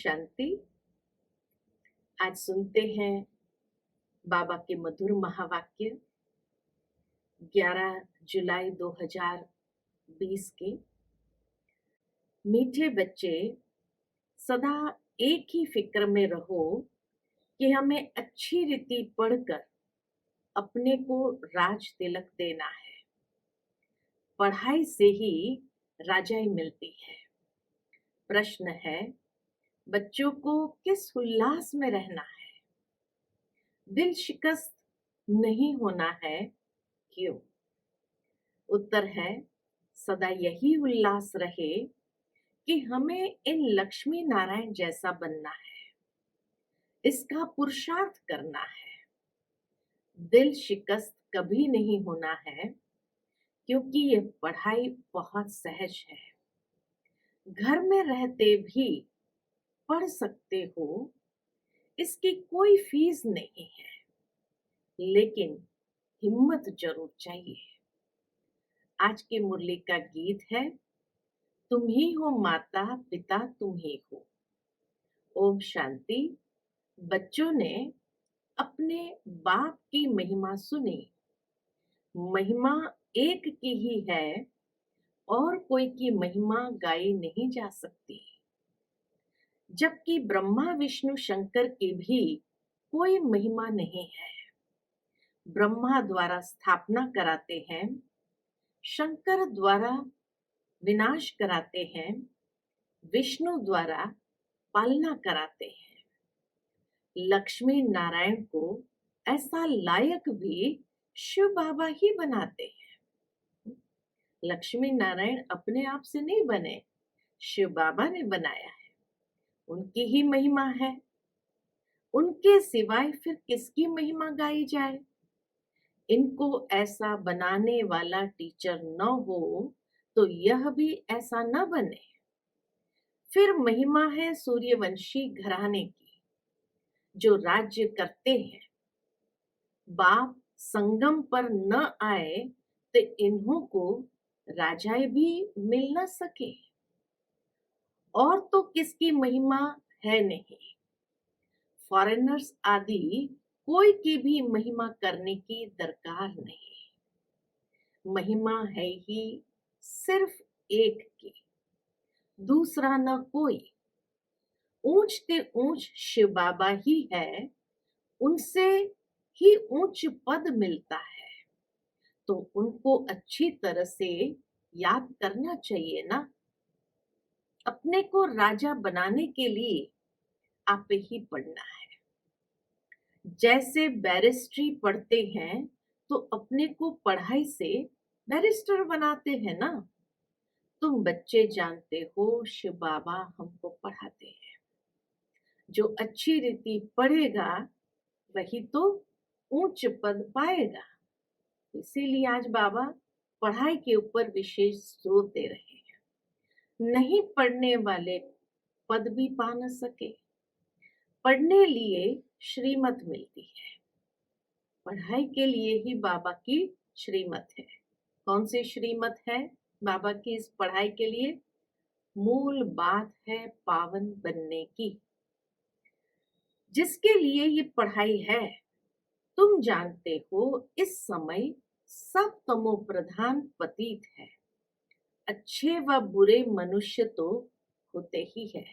शांति। आज सुनते हैं बाबा के मधुर महावाक्य 11 जुलाई 2020 के। मीठे बच्चे, सदा एक ही फिक्र में रहो कि हमें अच्छी रीति पढ़कर अपने को राज तिलक देना है। पढ़ाई से ही राजाई मिलती है। प्रश्न है, बच्चों को किस उल्लास में रहना है? दिल शिकस्त नहीं होना है, क्यों? उत्तर है, सदा यही उल्लास रहे कि हमें इन लक्ष्मी नारायण जैसा बनना है, इसका पुरुषार्थ करना है। दिल शिकस्त कभी नहीं होना है, क्योंकि यह पढ़ाई बहुत सहज है। घर में रहते भी पढ़ सकते हो, इसकी कोई फीस नहीं है, लेकिन हिम्मत जरूर चाहिए। आज की मुरली का गीत है, तुम ही हो माता पिता तुम ही हो। ओम शांति। बच्चों ने अपने बाप की महिमा सुनी। महिमा एक की ही है और कोई की महिमा गाई नहीं जा सकती। जबकि ब्रह्मा विष्णु शंकर की भी कोई महिमा नहीं है। ब्रह्मा द्वारा स्थापना कराते हैं, शंकर द्वारा विनाश कराते हैं, विष्णु द्वारा पालना कराते हैं। लक्ष्मी नारायण को ऐसा लायक भी शिव बाबा ही बनाते हैं। लक्ष्मी नारायण अपने आप से नहीं बने, शिव बाबा ने बनाया है। उनकी ही महिमा है। उनके सिवाय फिर किसकी महिमा गाई जाए? इनको ऐसा बनाने वाला टीचर न हो तो यह भी ऐसा न बने। फिर महिमा है सूर्यवंशी घराने की, जो राज्य करते हैं। बाप संगम पर न आए तो इन्हों को राजाए भी मिल न सके। और तो किसकी महिमा है नहीं। फॉरेनर्स आदि कोई की भी महिमा करने की दरकार नहीं। महिमा है ही सिर्फ एक की, दूसरा न कोई। ऊंच ते ऊंच शिव बाबा ही है, उनसे ही ऊंच पद मिलता है। तो उनको अच्छी तरह से याद करना चाहिए ना। अपने को राजा बनाने के लिए आप ही पढ़ना है। जैसे बैरिस्ट्री पढ़ते हैं तो अपने को पढ़ाई से बैरिस्टर बनाते हैं ना। तुम बच्चे जानते हो, शिव बाबा हमको पढ़ाते हैं। जो अच्छी रीति पढ़ेगा वही तो ऊंच पद पाएगा। इसीलिए आज बाबा पढ़ाई के ऊपर विशेष जोर दे रहे हैं। नहीं पढ़ने वाले पद भी पा न सके। पढ़ने लिए श्रीमत मिलती है। पढ़ाई के लिए ही बाबा की श्रीमत है। कौन सी श्रीमत है बाबा की इस पढ़ाई के लिए? मूल बात है पावन बनने की, जिसके लिए ये पढ़ाई है। तुम जानते हो, इस समय सब तमो प्रधान पतित है। अच्छे व बुरे मनुष्य तो होते ही है।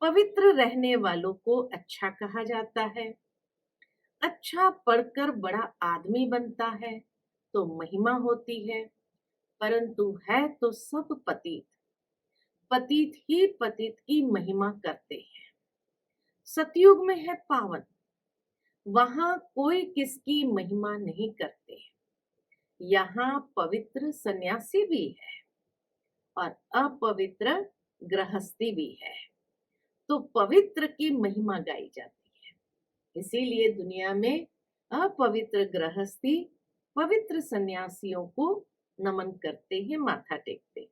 पवित्र रहने वालों को अच्छा कहा जाता है। अच्छा पढ़कर बड़ा आदमी बनता है तो महिमा होती है, परंतु है तो सब पतित। पतित ही पतित की महिमा करते हैं। सतयुग में है पावन, वहां कोई किसकी महिमा नहीं करते। यहाँ पवित्र सन्यासी भी है और अपवित्र गृहस्थी भी है, तो पवित्र की महिमा गाई जाती है। इसीलिए दुनिया में अपवित्र गृहस्थी पवित्र सन्यासियों को नमन करते हैं, माथा टेकते हैं।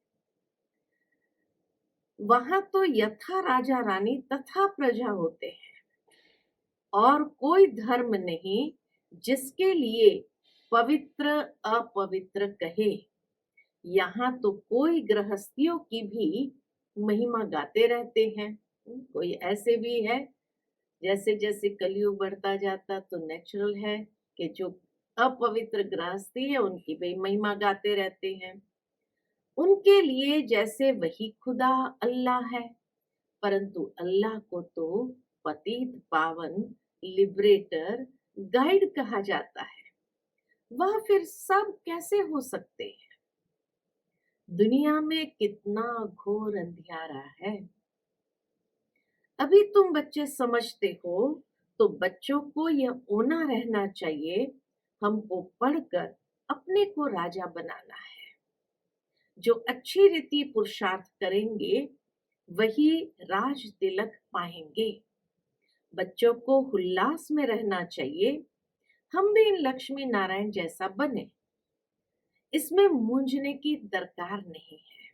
वहां तो यथा राजा रानी तथा प्रजा होते हैं और कोई धर्म नहीं जिसके लिए पवित्र अपवित्र कहे। यहाँ तो कोई गृहस्थियों की भी महिमा गाते रहते हैं। कोई ऐसे भी है, जैसे जैसे कलयुग बढ़ता जाता तो नेचुरल है कि जो अपवित्र गृहस्थी है उनकी भी महिमा गाते रहते हैं। उनके लिए जैसे वही खुदा अल्लाह है, परंतु अल्लाह को तो पतित पावन, लिबरेटर, गाइड कहा जाता है। वह फिर सब कैसे हो सकते हैं? दुनिया में कितना घोर अंधियारा है। अभी तुम बच्चे समझते हो, तो बच्चों को यह होना रहना चाहिए, हमको पढ़कर अपने को राजा बनाना है। जो अच्छी रीति पुरुषार्थ करेंगे वही राज तिलक पाएंगे। बच्चों को उल्लास में रहना चाहिए, हम भी लक्ष्मी नारायण जैसा बने। इसमें मूंझने की दरकार नहीं है।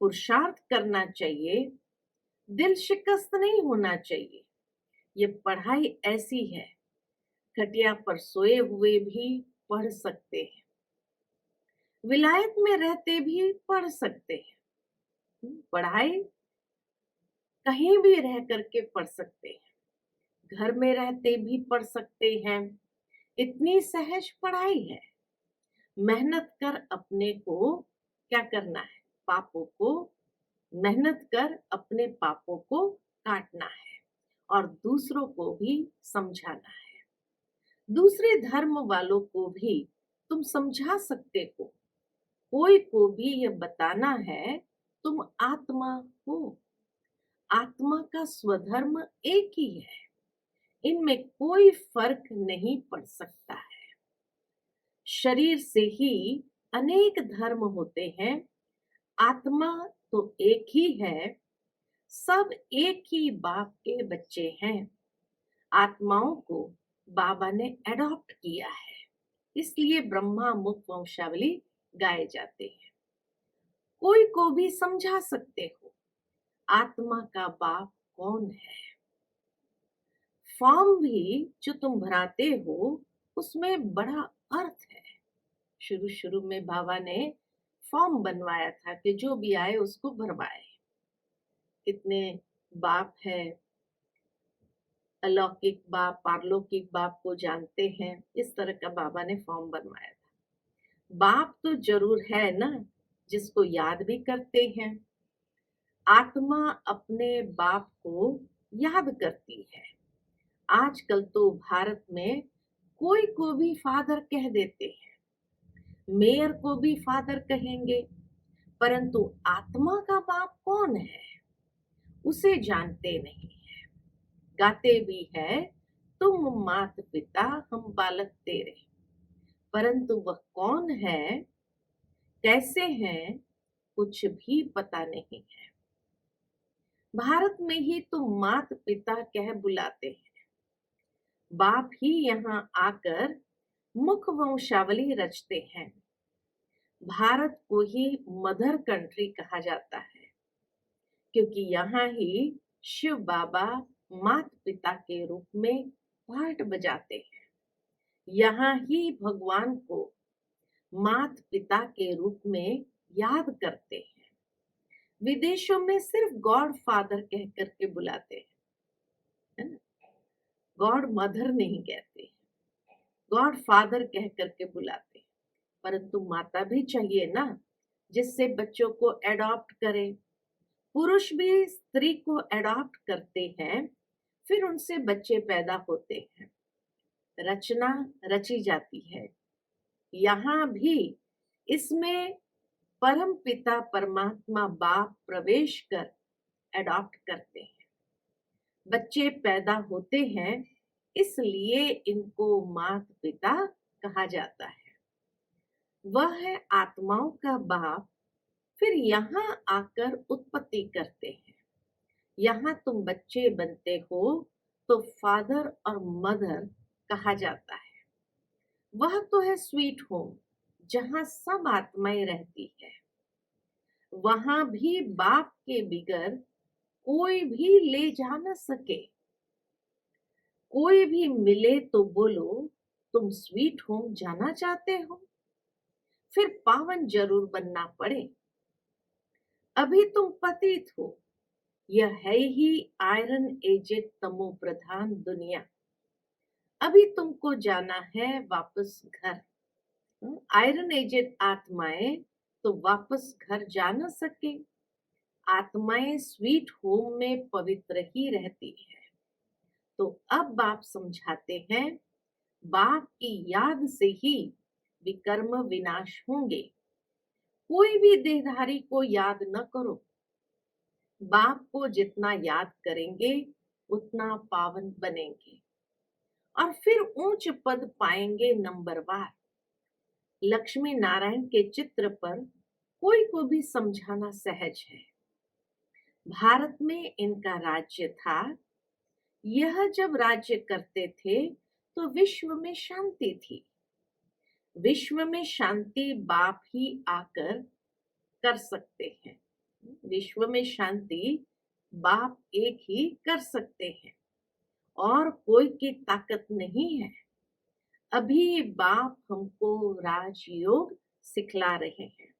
पुरुषार्थ करना चाहिए, दिल शिकस्त नहीं होना चाहिए। ये पढ़ाई ऐसी है, खटिया पर सोए हुए भी पढ़ सकते हैं, विलायत में रहते भी पढ़ सकते हैं। पढ़ाई कहीं भी रह करके पढ़ सकते हैं, घर में रहते भी पढ़ सकते हैं। इतनी सहज पढ़ाई है। मेहनत कर अपने को क्या करना है? पापों को मेहनत कर अपने पापों को काटना है और दूसरों को भी समझाना है। दूसरे धर्म वालों को भी तुम समझा सकते हो। कोई को भी यह बताना है, तुम आत्मा हो। आत्मा का स्वधर्म एक ही है, इनमें कोई फर्क नहीं पड़ सकता है। शरीर से ही अनेक धर्म होते हैं, आत्मा तो एक ही है। सब एक ही बाप के बच्चे हैं। आत्माओं को बाबा ने एडॉप्ट किया है, इसलिए ब्रह्मा मुख वंशावली गाए जाते हैं। कोई को भी समझा सकते हो आत्मा का बाप कौन है। फॉर्म भी जो तुम भराते हो उसमें बड़ा अर्थ है। शुरू शुरू में बाबा ने फॉर्म बनवाया था कि जो भी आए उसको भरवाए। कितने बाप है, अलौकिक बाप, पारलौकिक बाप को जानते हैं। इस तरह का बाबा ने फॉर्म बनवाया था। बाप तो जरूर है ना, जिसको याद भी करते हैं। आत्मा अपने बाप को याद करती है। आजकल तो भारत में कोई को भी फादर कह देते हैं, मेयर को भी फादर कहेंगे, परंतु आत्मा का बाप कौन है उसे जानते नहीं है। गाते भी है, तुम मात पिता हम बालक तेरे, परंतु वह कौन है, कैसे हैं, कुछ भी पता नहीं है। भारत में ही तो मात पिता कह बुलाते हैं, बाप ही यहाँ आकर मुख वंशावली रचते हैं। भारत को ही मदर कंट्री कहा जाता है, क्योंकि यहाँ ही शिव बाबा मात पिता के रूप में पार्ट बजाते हैं। यहाँ ही भगवान को मात पिता के रूप में याद करते हैं। विदेशों में सिर्फ गॉड फादर कह करके बुलाते हैं, है ना? गॉड मदर नहीं कहते, गॉड फादर कह करके बुलाते हैं। परंतु माता भी चाहिए ना, जिससे बच्चों को एडॉप्ट करे। पुरुष भी स्त्री को एडॉप्ट करते हैं, फिर उनसे बच्चे पैदा होते हैं, रचना रची जाती है। यहाँ भी इसमें परम पिता परमात्मा बाप प्रवेश कर एडॉप्ट करते हैं। बच्चे पैदा होते हैं, इसलिए इनको मात पिता कहा जाता है। वह है आत्माओं का बाप। फिर यहाँ आकर उत्पत्ति करते हैं। यहाँ तुम बच्चे बनते हो तो फादर और मदर कहा जाता है। वह तो है स्वीट होम, जहाँ सब आत्माएं रहती है। वहां भी बाप के बिगर कोई भी ले जा न सके। कोई भी मिले तो बोलो तुम स्वीट होम जाना चाहते हो, फिर पावन जरूर बनना पड़े। अभी तुम पतित हो, यह है ही आयरन एजेड तमो प्रधान दुनिया। अभी तुमको जाना है वापस घर। आयरन एजेड आत्माएं तो वापस घर जा न सके। आत्माएं स्वीट होम में पवित्र ही रहती है। तो अब बाप समझाते हैं, बाप की याद से ही विकर्म विनाश होंगे। कोई भी देहधारी को याद न करो। बाप को जितना याद करेंगे उतना पावन बनेंगे और फिर ऊंच पद पाएंगे नंबरवार। लक्ष्मी नारायण के चित्र पर कोई को भी समझाना सहज है। भारत में इनका राज्य था। यह जब राज्य करते थे तो विश्व में शांति थी। विश्व में शांति बाप ही आकर कर सकते हैं। विश्व में शांति बाप एक ही कर सकते हैं और कोई की ताकत नहीं है। अभी बाप हमको राजयोग सिखला रहे हैं।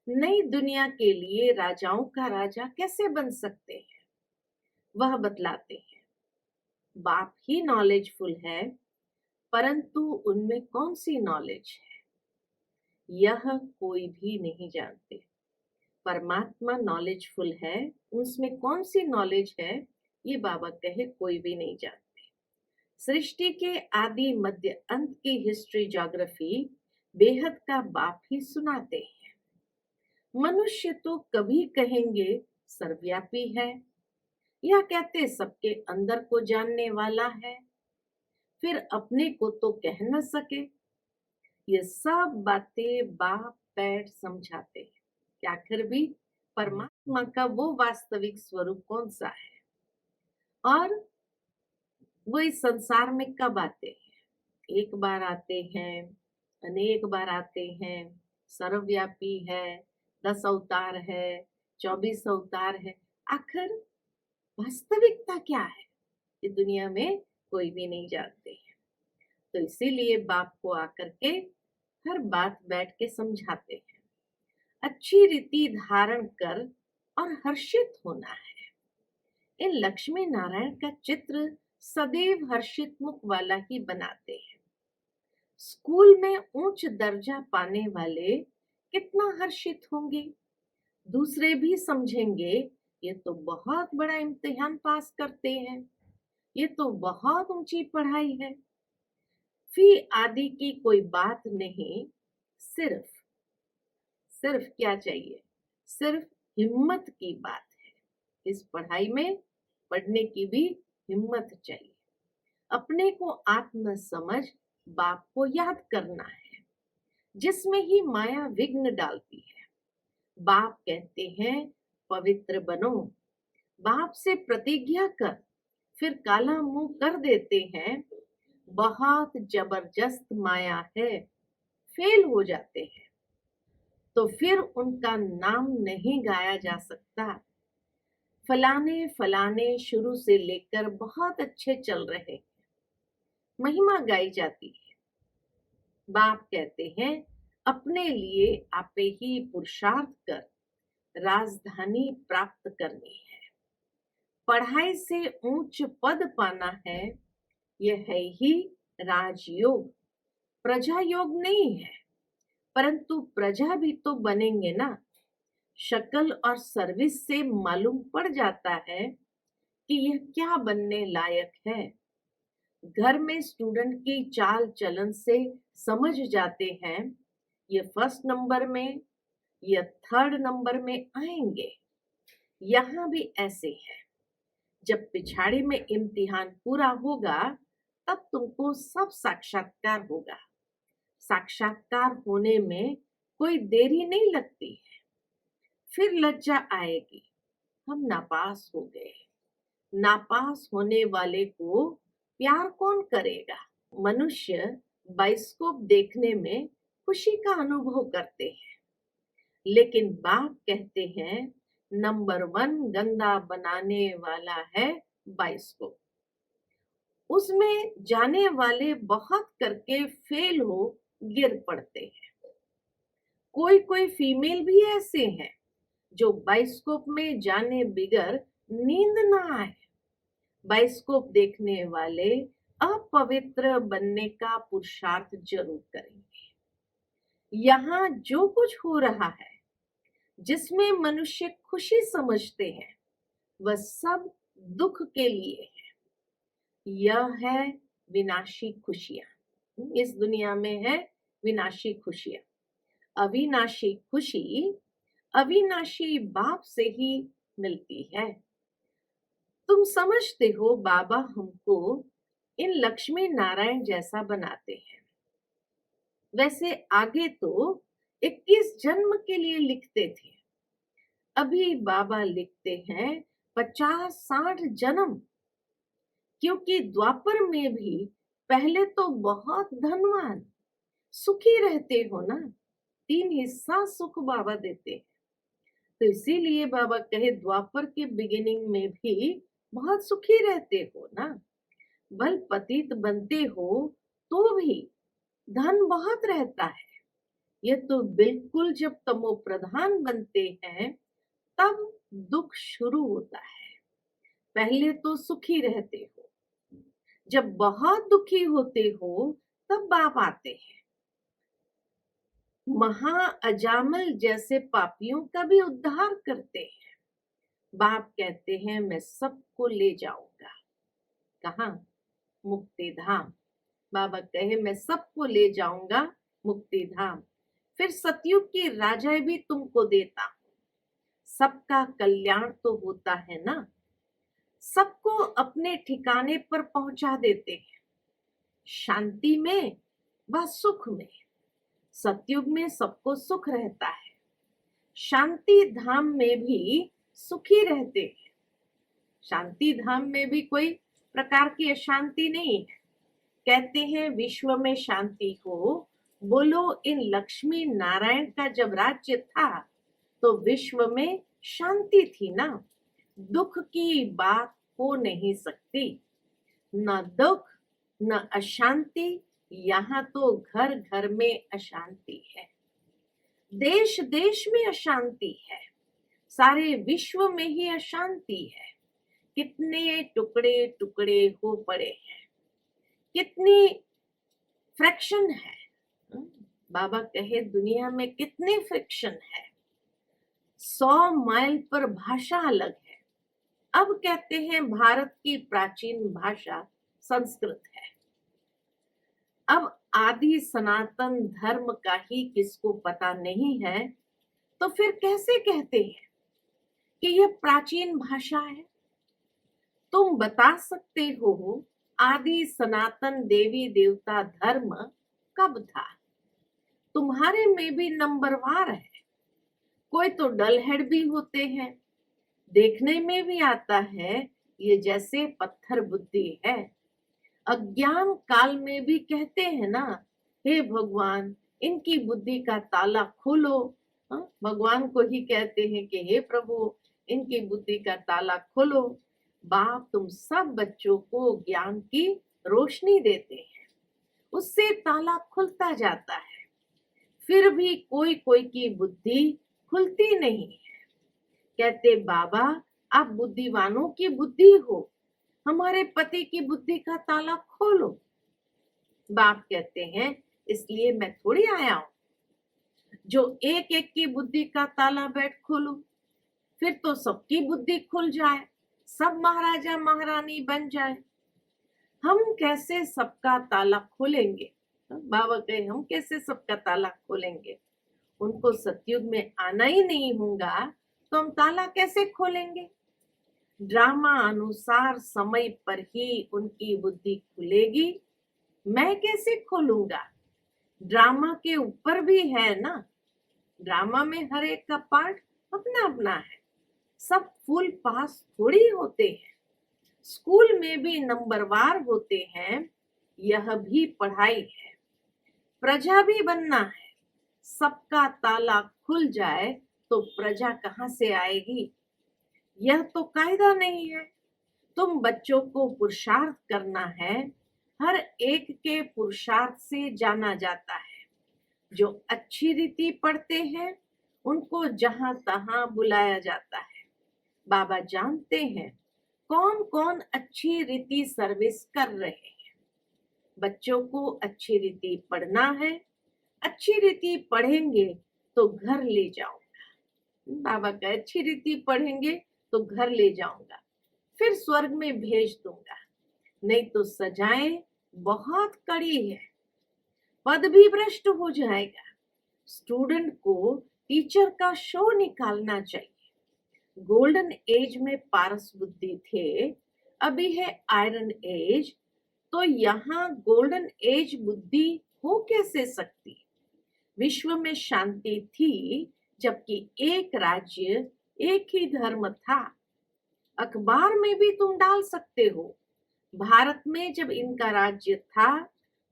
नई दुनिया के लिए राजाओं का राजा कैसे बन सकते हैं वह बतलाते हैं। बाप ही नॉलेजफुल है, परंतु उनमें कौन सी नॉलेज है यह कोई भी नहीं जानते। परमात्मा नॉलेजफुल है, उसमें कौन सी नॉलेज है ये बाबा कहे कोई भी नहीं जानते। सृष्टि के आदि मध्य अंत की हिस्ट्री ज्योग्राफी बेहद का बाप ही सुनाते हैं। मनुष्य तो कभी कहेंगे सर्वव्यापी है, या कहते सबके अंदर को जानने वाला है, फिर अपने को तो कह न सके। ये सब बातें बाप बैठ समझाते हैं कि आखिर भी परमात्मा का वो वास्तविक स्वरूप कौन सा है और वो इस संसार में कब आते हैं। एक बार आते हैं, अनेक बार आते हैं, सर्वव्यापी है, 10 अवतार है, 24 अवतार है। आखिर वास्तविकता क्या है ये दुनिया में कोई भी नहीं जानते हैं। तो इसीलिए बाप को आकर के हर बात बैठ के समझाते हैं। अच्छी रीति धारण कर और हर्षित होना है। इन लक्ष्मी नारायण का चित्र सदैव हर्षित मुख वाला ही बनाते हैं। स्कूल में उच्च दर्जा पाने वाले कितना हर्षित होंगे। दूसरे भी समझेंगे ये तो बहुत बड़ा इम्तिहान पास करते हैं, ये तो बहुत ऊंची पढ़ाई है। फी आदि की कोई बात नहीं, सिर्फ क्या चाहिए, सिर्फ हिम्मत की बात है। इस पढ़ाई में पढ़ने की भी हिम्मत चाहिए। अपने को आत्म समझ बाप को याद करना है, जिसमें ही माया विघ्न डालती है। बाप कहते हैं पवित्र बनो। बाप से प्रतिज्ञा कर फिर काला मुंह कर देते हैं। बहुत जबरदस्त माया है, फेल हो जाते हैं तो फिर उनका नाम नहीं गाया जा सकता। फलाने फलाने शुरू से लेकर बहुत अच्छे चल रहे, महिमा गाई जाती है। बाप कहते हैं अपने लिए आपे ही पुरुषार्थ कर राजधानी प्राप्त करनी है। पढ़ाई से ऊंच पद पाना है, यह है ही राजयोग। प्रजा योग नहीं है, परंतु प्रजा भी तो बनेंगे ना। शक्ल और सर्विस से मालूम पड़ जाता है कि यह क्या बनने लायक है। घर में स्टूडेंट की चाल चलन से समझ जाते हैं ये फर्स्ट नंबर में या थर्ड नंबर में आएंगे। यहाँ भी ऐसे है। जब पिछाड़ी में इम्तिहान पूरा होगा तब तुमको सब साक्षात्कार होगा। साक्षात्कार होने में कोई देरी नहीं लगती है। फिर लज्जा आएगी, हम नापास हो गए। नापास होने वाले को प्यार कौन करेगा। मनुष्य बाइस्कोप देखने में खुशी का अनुभव करते हैं, लेकिन बाप कहते हैं नंबर 1 गंदा बनाने वाला है बाइस्कोप। उसमें जाने वाले बहुत करके फेल हो गिर पड़ते हैं। कोई कोई फीमेल भी ऐसे हैं जो बाइस्कोप में जाने बिगर नींद ना आए। बाइस्कोप देखने वाले अपवित्र बनने का पुरुषार्थ जरूर करेंगे। यहाँ जो कुछ हो रहा है, जिसमें मनुष्य खुशी समझते हैं, वह सब दुख के लिए है। यह है विनाशी खुशियां। इस दुनिया में है विनाशी खुशियां। अविनाशी खुशी अविनाशी बाप से ही मिलती है। तुम समझते हो बाबा हमको इन लक्ष्मी नारायण जैसा बनाते हैं। वैसे आगे तो 21 जन्म के लिए लिखते थे, अभी बाबा लिखते हैं 50-60 जन्म, क्योंकि द्वापर में भी पहले तो बहुत धनवान सुखी रहते हो ना, 3 हिस्सा सुख बाबा देते हैं। तो इसीलिए बाबा कहे द्वापर के बिगिनिंग में भी बहुत सुखी रहते हो ना। बल पतित बनते हो तो भी धन बहुत रहता है। ये तो बिल्कुल जब तमो प्रधान बनते हैं तब दुख शुरू होता है। पहले तो सुखी रहते हो, जब बहुत दुखी होते हो तब बाप आते हैं। महा अजामल जैसे पापियों का भी उद्धार करते हैं। बाप कहते हैं मैं सबको ले जाऊंगा। कहाँ? मुक्ति धाम। बाबा कहे मैं सबको ले जाऊंगा मुक्ति धाम। फिर सतयुग की राजाएं भी तुमको देता हूं। सबका कल्याण तो होता है ना, सबको अपने ठिकाने पर पहुंचा देते हैं, शांति में व सुख में। सतयुग में सबको सुख रहता है, शांति धाम में भी सुखी रहते हैं। शांति धाम में भी कोई प्रकार की अशांति नहीं है। कहते हैं विश्व में शांति हो। बोलो इन लक्ष्मी नारायण का जब राज्य था तो विश्व में शांति थी ना। दुख की बात हो नहीं सकती, न दुख न अशांति। यहाँ तो घर घर में अशांति है, देश देश में अशांति है, सारे विश्व में ही अशांति है। कितने टुकड़े टुकड़े हो पड़े हैं, कितनी फ्रैक्शन है। बाबा कहे दुनिया में कितने फ्रिक्शन है। 100 माइल पर भाषा अलग है। अब कहते हैं भारत की प्राचीन भाषा संस्कृत है। अब आदि सनातन धर्म का ही किसको पता नहीं है, तो फिर कैसे कहते हैं कि यह प्राचीन भाषा है? तुम बता सकते हो आदि सनातन देवी देवता धर्म कब था? तुम्हारे में भी नंबरवार है। कोई तो डल हेड भी होते हैं, देखने में भी आता है ये जैसे पत्थर बुद्धि है। अज्ञान काल में भी कहते हैं ना, हे भगवान इनकी बुद्धि का ताला खोलो। भगवान को ही कहते हैं कि हे प्रभु इनकी बुद्धि का ताला खोलो। बाप तुम सब बच्चों को ज्ञान की रोशनी देते हैं, उससे ताला खुलता जाता है। फिर भी कोई कोई की बुद्धि खुलती नहीं है। कहते बाबा आप बुद्धिवानों की बुद्धि हो, हमारे पति की बुद्धि का ताला खोलो। बाप कहते हैं इसलिए मैं थोड़ी आया हूं जो एक एक की बुद्धि का ताला बैठ खोलूं, फिर तो सबकी बुद्धि खुल जाए, सब महाराजा महारानी बन जाए। हम कैसे सबका ताला खोलेंगे? बाबा कहे हम कैसे सबका ताला खोलेंगे? उनको सतयुग में आना ही नहीं होगा तो हम ताला कैसे खोलेंगे? ड्रामा अनुसार समय पर ही उनकी बुद्धि खुलेगी, मैं कैसे खोलूंगा? ड्रामा के ऊपर भी है ना, ड्रामा में हर एक का पार्ट अपना अपना है, सब फुल पास थोड़ी होते हैं। स्कूल में भी नंबरवार होते हैं, यह भी पढ़ाई है। प्रजा भी बनना है, सबका ताला खुल जाए तो प्रजा कहाँ से आएगी? यह तो कायदा नहीं है। तुम बच्चों को पुरुषार्थ करना है, हर एक के पुरुषार्थ से जाना जाता है। जो अच्छी रीति पढ़ते हैं उनको जहां तहां बुलाया जाता है, बाबा जानते हैं कौन कौन अच्छी रीति सर्विस कर रहे हैं। बच्चों को अच्छी रीति पढ़ना है, अच्छी रीति पढ़ेंगे तो घर ले जाऊंगा। बाबा का अच्छी रीति पढ़ेंगे तो घर ले जाऊंगा, फिर स्वर्ग में भेज दूंगा, नहीं तो सजाएं बहुत कड़ी है, पद भी भ्रष्ट हो जाएगा। स्टूडेंट को टीचर का शो निकालना चाहिए। गोल्डन एज में पारस बुद्धि थे, अभी है आयरन एज, तो यहाँ गोल्डन एज बुद्धि हो कैसे सकती। विश्व में शांति थी जबकि एक राज्य एक ही धर्म था। अखबार में भी तुम डाल सकते हो, भारत में जब इनका राज्य था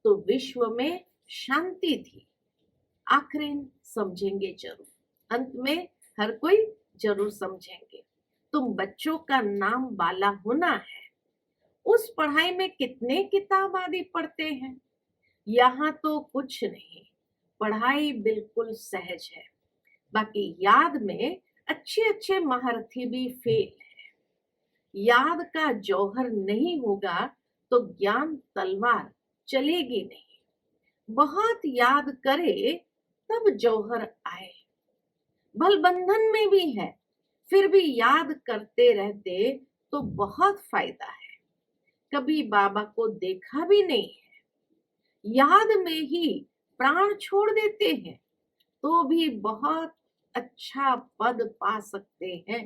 तो विश्व में शांति थी। आखिर समझेंगे जरूर, अंत में हर कोई जरूर समझेंगे। तुम बच्चों का नाम बाला होना है। उस पढ़ाई में कितने किताब आदि पढ़ते हैं, यहाँ तो कुछ नहीं, पढ़ाई बिल्कुल सहज है। बाकी याद में अच्छे अच्छे महारथी भी फेल है। याद का जौहर नहीं होगा तो ज्ञान तलवार चलेगी नहीं। बहुत याद करे तब जौहर आए। भल बंधन में भी है, फिर भी याद करते रहते तो बहुत फायदा है। कभी बाबा को देखा भी नहीं है, याद में ही प्राण छोड़ देते हैं तो भी बहुत अच्छा पद पा सकते हैं,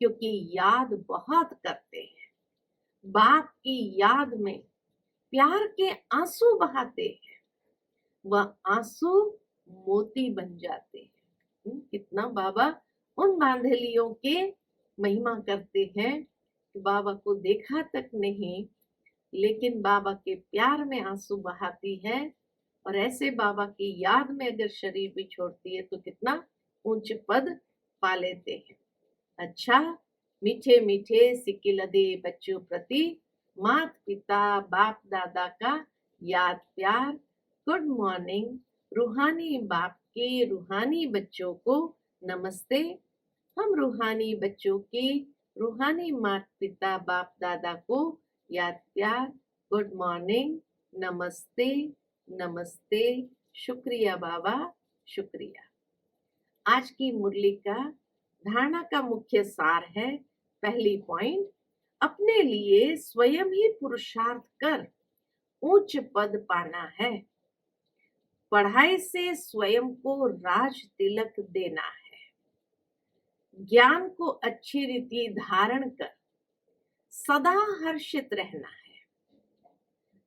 क्योंकि याद बहुत करते हैं। बाप की याद में प्यार के आंसू बहाते हैं, वह आंसू मोती बन जाते हैं। कितना बाबा उन बांधलियों के महिमा करते हैं कि बाबा को देखा तक नहीं, लेकिन बाबा के प्यार में आंसू बहाती है, और ऐसे बाबा की याद में अगर शरीर भी छोड़ती है तो कितना ऊंच पद पा लेते हैं। अच्छा, मीठे मीठे सिक्के लदे बच्चों प्रति मात पिता बाप दादा का याद प्यार। Good morning. रूहानी बाप के रूहानी बच्चों को नमस्ते। हम रूहानी बच्चों के रूहानी माता पिता बाप दादा को याद प्यार, गुड मॉर्निंग, नमस्ते नमस्ते, शुक्रिया बाबा, शुक्रिया। आज की मुरली का धारणा का मुख्य सार है, पहली पॉइंट, अपने लिए स्वयं ही पुरुषार्थ कर उच्च पद पाना है। पढ़ाई से स्वयं को राज तिलक देना है। ज्ञान को अच्छी रीति धारण कर सदा हर्षित रहना है।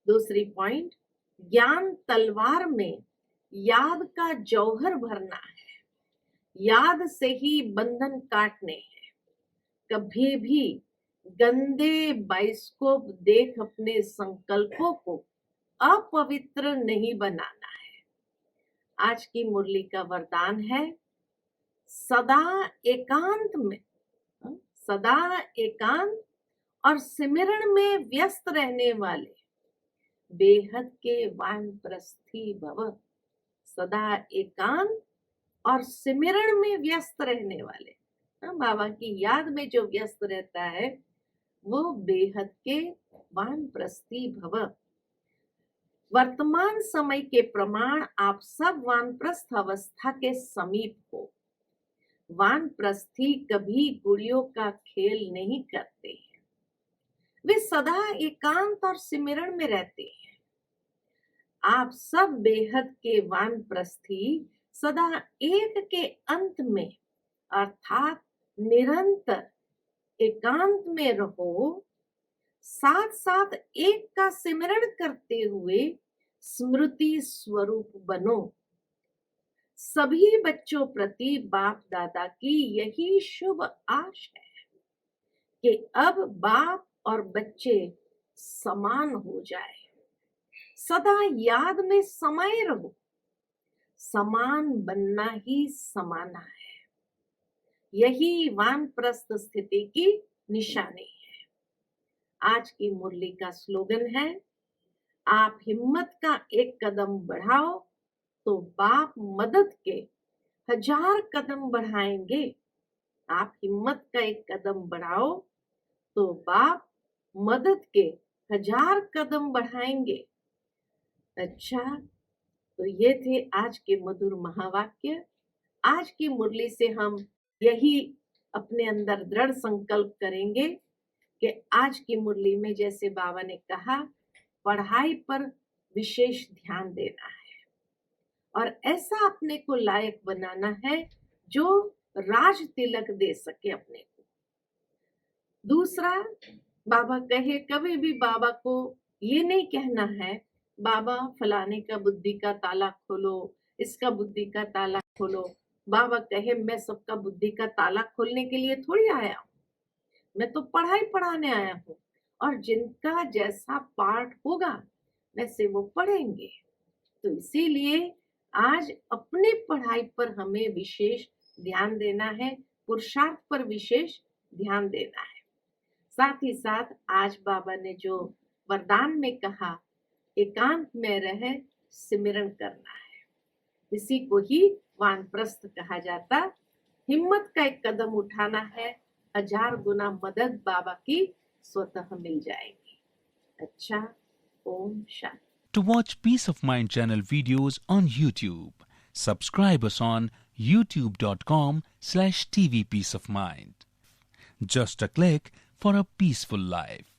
दूसरी पॉइंट, ज्ञान तलवार में याद का जौहर भरना है। याद से ही बंधन काटने हैं। कभी भी गंदे बाइस्कोप देख अपने संकल्पों को अपवित्र नहीं बनाना है। आज की मुरली का वरदान है, सदा एकांत में, सदा एकांत और सिमरण में व्यस्त रहने वाले बेहद के वानप्रस्थी भव। सदा एकांत और सिमरण में व्यस्त रहने वाले, बाबा की याद में जो व्यस्त रहता है वो बेहद के वानप्रस्थी भव। वर्तमान समय के प्रमाण आप सब वानप्रस्थ अवस्था के समीप हो। वानप्रस्थी कभी गुड़ियों का खेल नहीं करते हैं, वे सदा एकांत और सिमरण में रहते हैं। आप सब बेहद के वानप्रस्थी सदा एक के अंत में अर्थात निरंतर एकांत में रहो, साथ साथ एक का सिमरण करते हुए स्मृति स्वरूप बनो। सभी बच्चों प्रति बाप दादा की यही शुभ आश है कि अब बाप और बच्चे समान हो जाए। सदा याद में समाये रहो। समान बनना ही समाना है, यही वानप्रस्थ स्थिति की निशानी है। आज की मुरली का स्लोगन है, आप हिम्मत का एक कदम बढ़ाओ तो बाप मदद के 1000 कदम बढ़ाएंगे। आप हिम्मत का एक कदम बढ़ाओ तो बाप मदद के 1000 कदम बढ़ाएंगे। अच्छा, तो ये थे आज के मधुर महावाक्य। आज की मुरली से हम यही अपने अंदर दृढ़ संकल्प करेंगे कि आज की मुरली में जैसे बाबा ने कहा, पढ़ाई पर विशेष ध्यान देना है और ऐसा अपने को लायक बनाना है जो राज तिलक दे सके अपने को। दूसरा, बाबा कहे कभी भी बाबा को ये नहीं कहना है बाबा फलाने का बुद्धि का ताला खोलो, इसका बुद्धि का ताला खोलो। बाबा कहे मैं सबका बुद्धि का ताला खोलने के लिए थोड़ी आया हूँ, मैं तो पढ़ाई पढ़ाने आया हूँ और जिनका जैसा पाठ होगा वैसे वो पढ़ेंगे। तो इसीलिए आज अपनी पढ़ाई पर हमें विशेष ध्यान देना है, पुरुषार्थ पर विशेष ध्यान देना है। साथ ही साथ आज बाबा ने जो वरदान में कहा, एकांत में रह सिमरन करना है, इसी को ही वानप्रस्थ कहा जाता। हिम्मत का एक कदम उठाना है, 1000 गुना मदद बाबा की स्वतः मिल जाएगी। अच्छा, Om Shanti. To watch Peace of Mind channel videos on YouTube, subscribe us on youtube.com/tvpeaceofmind. Just a click for a peaceful life.